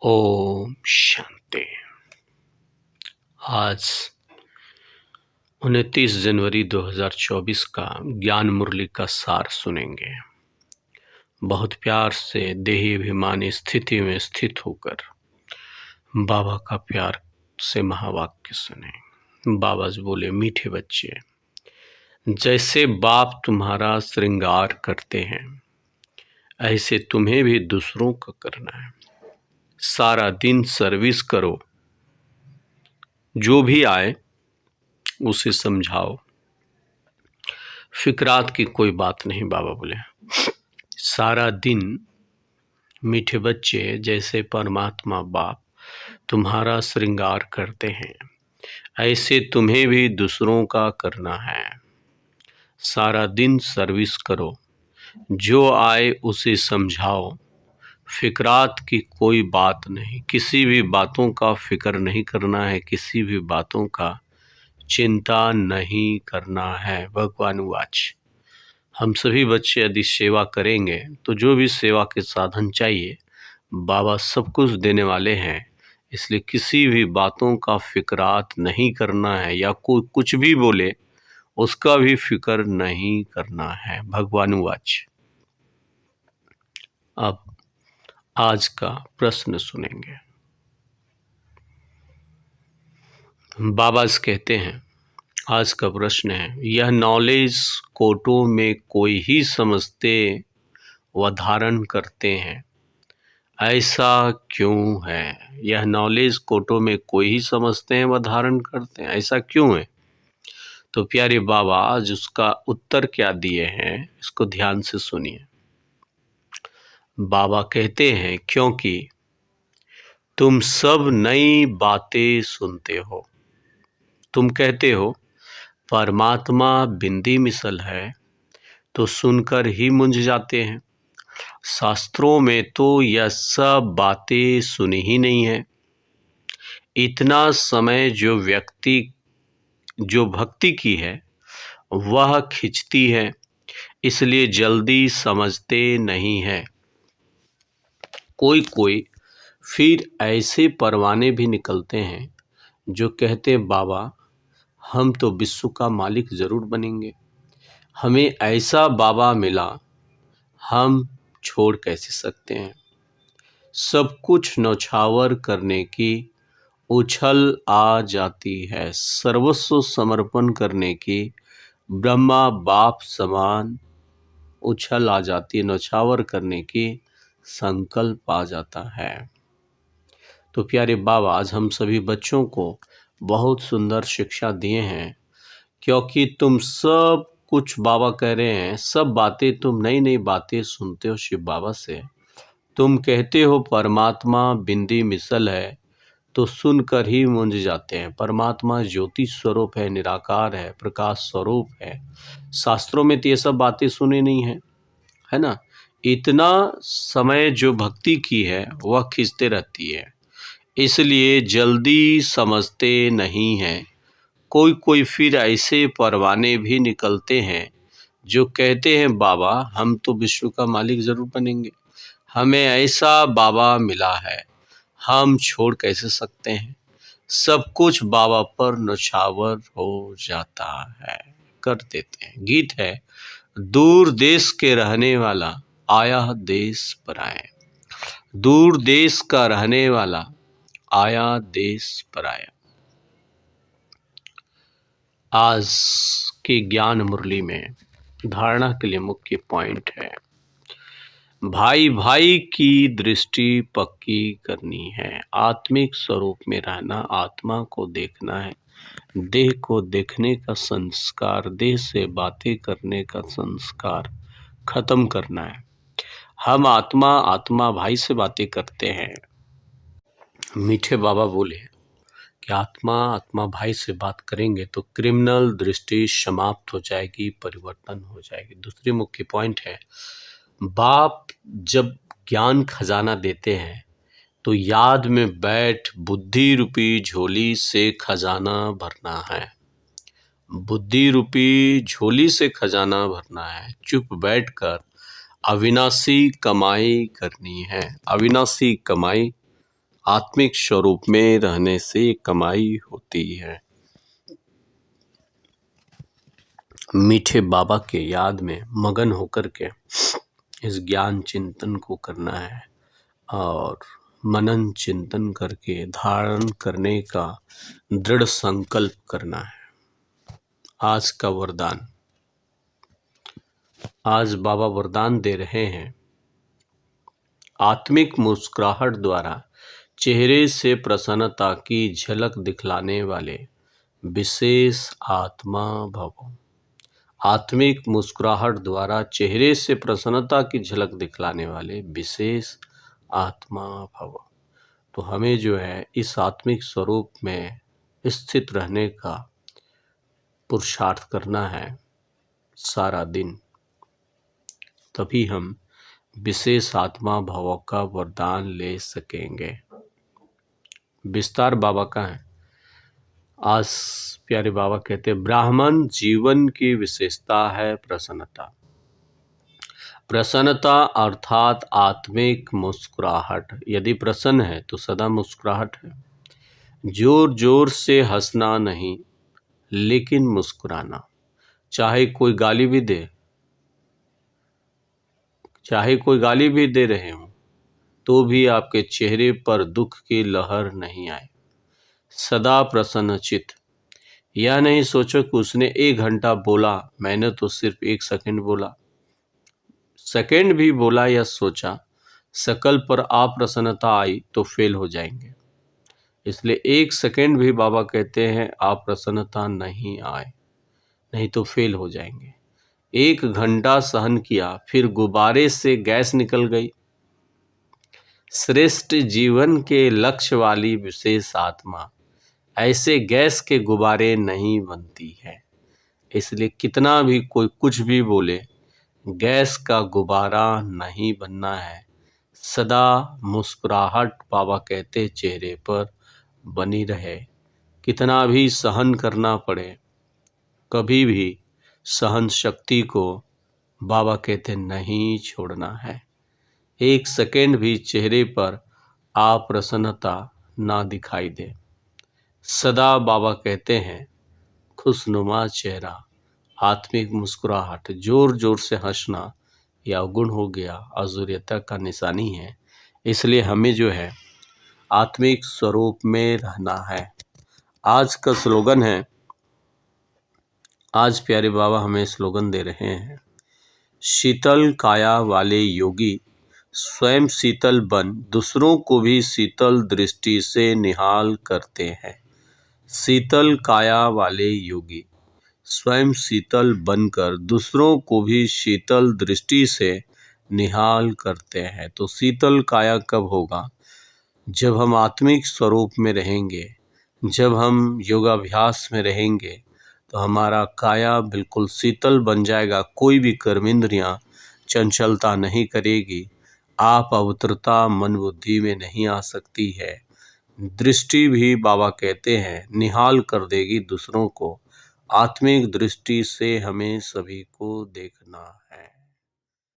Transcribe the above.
ओम शांति। आज 29 जनवरी 2024 का ज्ञान मुरली का सार सुनेंगे। बहुत प्यार से देही अभिमानी स्थिति में स्थित होकर बाबा का प्यार से महावाक्य सुने। बाबा जी बोले, मीठे बच्चे, जैसे बाप तुम्हारा श्रृंगार करते हैं ऐसे तुम्हें भी दूसरों का करना है। सारा दिन सर्विस करो, जो भी आए उसे समझाओ, फिक्रात की कोई बात नहीं। बाबा बोले, सारा दिन मीठे बच्चे, जैसे परमात्मा बाप तुम्हारा श्रृंगार करते हैं ऐसे तुम्हें भी दूसरों का करना है। सारा दिन सर्विस करो, जो आए उसे समझाओ, फिक्रात की कोई बात नहीं। किसी भी बातों का फिक्र नहीं करना है, किसी भी बातों का चिंता नहीं करना है। भगवान वाच, हम सभी बच्चे यदि सेवा करेंगे तो जो भी सेवा के साधन चाहिए बाबा सब कुछ देने वाले हैं। इसलिए किसी भी बातों का फिक्रात नहीं करना है, या कोई कुछ भी बोले उसका भी फिक्र नहीं करना है। भगवान वाच। अब आज का प्रश्न सुनेंगे। बाबा कहते हैं, आज का प्रश्न है, यह नॉलेज कोटों में कोई ही समझते व धारण करते हैं, ऐसा क्यों है? यह नॉलेज कोटों में कोई ही समझते हैं व धारण करते हैं, ऐसा क्यों है? तो प्यारे बाबा आज उसका उत्तर क्या दिए हैं, इसको ध्यान से सुनिए। बाबा कहते हैं, क्योंकि तुम सब नई बातें सुनते हो। तुम कहते हो परमात्मा बिंदी मिसल है, तो सुनकर ही मुंझ जाते हैं। शास्त्रों में तो यह सब बातें सुनी ही नहीं है। इतना समय जो भक्ति की है वह खिंचती है, इसलिए जल्दी समझते नहीं है। कोई फिर ऐसे परवाने भी निकलते हैं जो कहते, बाबा हम तो विश्व का मालिक जरूर बनेंगे, हमें ऐसा बाबा मिला, हम छोड़ कैसे सकते हैं। सब कुछ नौछावर करने की उछल आ जाती है, सर्वस्व समर्पण करने की ब्रह्मा बाप समान उछल आ जाती है, नौछावर करने की संकल्प आ जाता है। तो प्यारे बाबा आज हम सभी बच्चों को बहुत सुंदर शिक्षा दिए हैं, क्योंकि तुम सब कुछ, बाबा कह रहे हैं, सब बातें तुम नई नई बातें सुनते हो शिव बाबा से। तुम कहते हो परमात्मा बिंदी मिसल है, तो सुनकर ही मुंझ जाते हैं। परमात्मा ज्योति स्वरूप है, निराकार है, प्रकाश स्वरूप है। शास्त्रों में तो ये सब बातें सुनी नहीं है ना। इतना समय जो भक्ति की है वह खींचते रहती है, इसलिए जल्दी समझते नहीं हैं। कोई फिर ऐसे परवाने भी निकलते हैं जो कहते हैं, बाबा हम तो विश्व का मालिक जरूर बनेंगे, हमें ऐसा बाबा मिला है, हम छोड़ कैसे सकते हैं। सब कुछ बाबा पर नौछावर हो जाता है, कर देते हैं। गीत है, दूर देश के रहने वाला आया देश पर आए, दूर देश का रहने वाला आया देश पर आया। आज की ज्ञान मुरली में धारणा के लिए मुख्य पॉइंट है, भाई भाई की दृष्टि पक्की करनी है। आत्मिक स्वरूप में रहना, आत्मा को देखना है, देह को देखने का संस्कार, देह से बातें करने का संस्कार खत्म करना है। हम आत्मा भाई से बातें करते हैं। मीठे बाबा बोले कि आत्मा भाई से बात करेंगे तो क्रिमिनल दृष्टि समाप्त हो जाएगी, परिवर्तन हो जाएगी। दूसरी मुख्य पॉइंट है, बाप जब ज्ञान खजाना देते हैं तो याद में बैठ बुद्धि रूपी झोली से खजाना भरना है। बुद्धि रूपी झोली से खजाना भरना है, चुप बैठकर अविनाशी कमाई करनी है। अविनाशी कमाई आत्मिक स्वरूप में रहने से कमाई होती है। मीठे बाबा के याद में मगन होकर के इस ज्ञान चिंतन को करना है और मनन चिंतन करके धारण करने का दृढ़ संकल्प करना है। आज का वरदान, आज बाबा वरदान दे रहे हैं, आत्मिक मुस्कुराहट द्वारा चेहरे से प्रसन्नता की झलक दिखलाने वाले विशेष आत्मा भव। आत्मिक मुस्कुराहट द्वारा चेहरे से प्रसन्नता की झलक दिखलाने वाले विशेष आत्मा भव। तो हमें जो है इस आत्मिक स्वरूप में स्थित रहने का पुरुषार्थ करना है सारा दिन, तभी हम विशेष आत्मा भव का वरदान ले सकेंगे। विस्तार बाबा का है। आज प्यारे बाबा कहते हैं, ब्राह्मण जीवन की विशेषता है प्रसन्नता। प्रसन्नता अर्थात आत्मिक मुस्कुराहट। यदि प्रसन्न है तो सदा मुस्कुराहट है। जोर जोर से हंसना नहीं, लेकिन मुस्कुराना। चाहे कोई गाली भी दे रहे हों तो भी आपके चेहरे पर दुख की लहर नहीं आए। सदा प्रसन्नचित्त। यह नहीं सोचो कि उसने 1 घंटा बोला, मैंने तो सिर्फ 1 सेकंड बोला। सेकंड भी बोला या सोचा, शकल पर अप्रसन्नता आई तो फेल हो जाएंगे। इसलिए 1 सेकंड भी बाबा कहते हैं अप्रसन्नता नहीं आए, नहीं तो फेल हो जाएंगे। 1 घंटा सहन किया, फिर गुब्बारे से गैस निकल गई। श्रेष्ठ जीवन के लक्ष्य वाली विशेष आत्मा ऐसे गैस के गुब्बारे नहीं बनती है। इसलिए कितना भी कोई कुछ भी बोले, गैस का गुब्बारा नहीं बनना है। सदा मुस्कुराहट बाबा कहते चेहरे पर बनी रहे। कितना भी सहन करना पड़े, कभी भी सहन शक्ति को बाबा कहते नहीं छोड़ना है। 1 सेकंड भी चेहरे पर अप्रसन्नता ना दिखाई दे। सदा बाबा कहते हैं खुशनुमा चेहरा, आत्मिक मुस्कुराहट। जोर जोर से हंसना या अवगुण हो गया, अजूर्यता का निशानी है। इसलिए हमें जो है आत्मिक स्वरूप में रहना है। आज का स्लोगन है, आज प्यारे बाबा हमें स्लोगन दे रहे हैं, शीतल काया वाले योगी स्वयं शीतल बन दूसरों को भी शीतल दृष्टि से निहाल करते हैं। शीतल काया वाले योगी स्वयं शीतल बनकर दूसरों को भी शीतल दृष्टि से निहाल करते हैं। तो शीतल काया कब होगा? जब हम आत्मिक स्वरूप में रहेंगे, जब हम योगाभ्यास में रहेंगे तो हमारा काया बिल्कुल शीतल बन जाएगा। कोई भी कर्मेंद्रियां चंचलता नहीं करेगी। आप अवतरता मन बुद्धि में नहीं आ सकती है। दृष्टि भी बाबा कहते हैं निहाल कर देगी दूसरों को। आत्मिक दृष्टि से हमें सभी को देखना है।